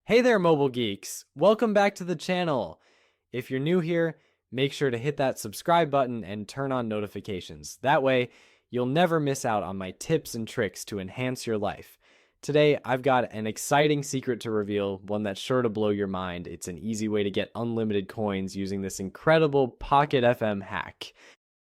Hey there, mobile geeks! Welcome back to the channel. If you're new here, make sure to hit that subscribe button and turn on notifications. That way, you'll never miss out on my tips and tricks to enhance your life. Today, I've got an exciting secret to reveal, one that's sure to blow your mind. It's an easy way to get unlimited coins using this incredible Pocket FM hack.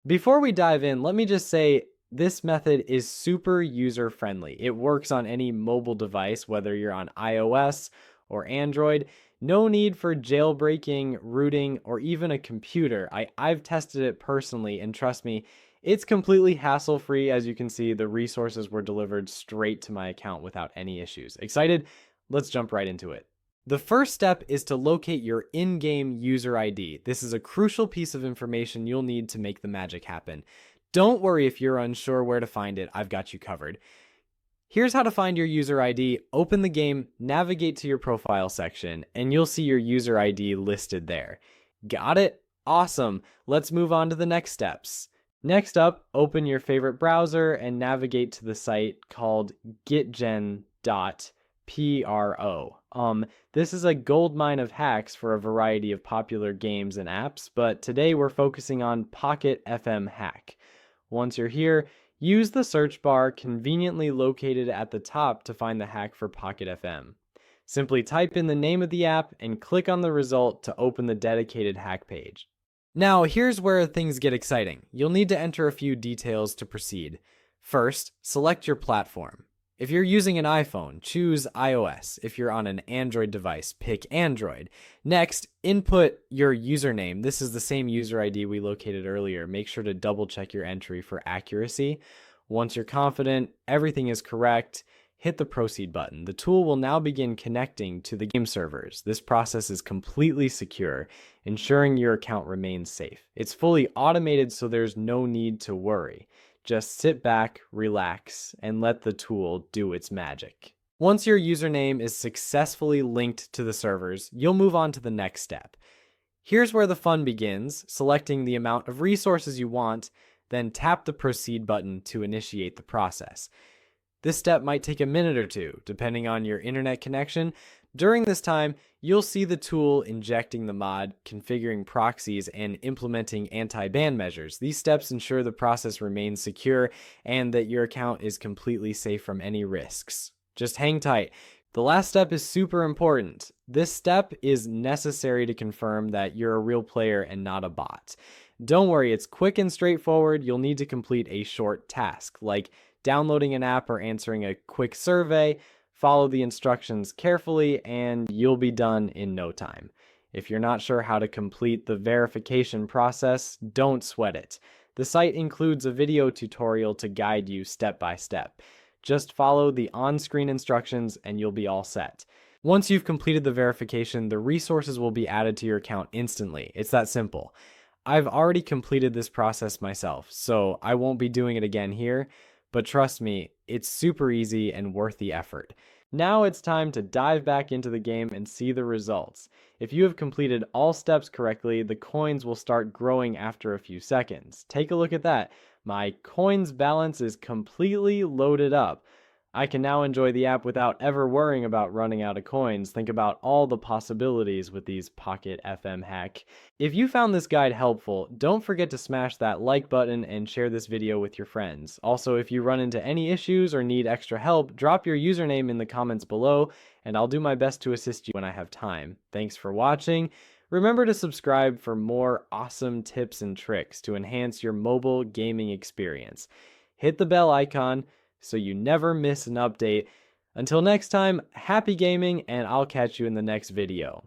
Before we dive in, let me just say this method is super user-friendly. It works on any mobile device, whether you're on iOS or Android. No need for jailbreaking, rooting, or even a computer. I've tested it personally, and trust me, it's completely hassle-free. As you can see, the resources were delivered straight to my account without any issues. Excited? Let's jump right into it. The first step is to locate your in-game user ID. This is a crucial piece of information you'll need to make the magic happen. Don't worry if you're unsure where to find it, I've got you covered. Here's how to find your user ID. Open the game, navigate to your profile section, and you'll see your user ID listed there. Got it? Awesome. Let's move on to the next steps. Next up, open your favorite browser and navigate to the site called getgen.pro. This is a goldmine of hacks for a variety of popular games and apps, but today we're focusing on Pocket FM Hack. Once you're here, use the search bar conveniently located at the top to find the hack for Pocket FM. Simply type in the name of the app and click on the result to open the dedicated hack page. Now, here's where things get exciting. You'll need to enter a few details to proceed. First, select your platform. If you're using an iPhone, choose iOS. If you're on an Android device, pick Android. Next, input your username. This is the same user ID we located earlier. Make sure to double check your entry for accuracy. Once you're confident everything is correct, hit the proceed button. The tool will now begin connecting to the game servers. This process is completely secure, ensuring your account remains safe. It's fully automated, so there's no need to worry. Just sit back, relax, and let the tool do its magic. Once your username is successfully linked to the servers, you'll move on to the next step. Here's where the fun begins, selecting the amount of resources you want, then tap the proceed button to initiate the process. This step might take a minute or two, depending on your internet connection. During this time, you'll see the tool injecting the mod, configuring proxies, and implementing anti-ban measures. These steps ensure the process remains secure and that your account is completely safe from any risks. Just hang tight. The last step is super important. This step is necessary to confirm that you're a real player and not a bot. Don't worry, it's quick and straightforward. You'll need to complete a short task, like downloading an app or answering a quick survey. Follow the instructions carefully and you'll be done in no time. If you're not sure how to complete the verification process, don't sweat it. The site includes a video tutorial to guide you step by step. Just follow the on-screen instructions and you'll be all set. Once you've completed the verification, the resources will be added to your account instantly. It's that simple. I've already completed this process myself, so I won't be doing it again here. But trust me, it's super easy and worth the effort. Now it's time to dive back into the game and see the results. If you have completed all steps correctly, the coins will start growing after a few seconds. Take a look at that. My coins balance is completely loaded up. I can now enjoy the app without ever worrying about running out of coins. Think about all the possibilities with these Pocket FM hack. If you found this guide helpful, don't forget to smash that like button and share this video with your friends. Also, if you run into any issues or need extra help, drop your username in the comments below, and I'll do my best to assist you when I have time. Thanks for watching. Remember to subscribe for more awesome tips and tricks to enhance your mobile gaming experience. Hit the bell icon so you never miss an update. Until next time, happy gaming, and I'll catch you in the next video.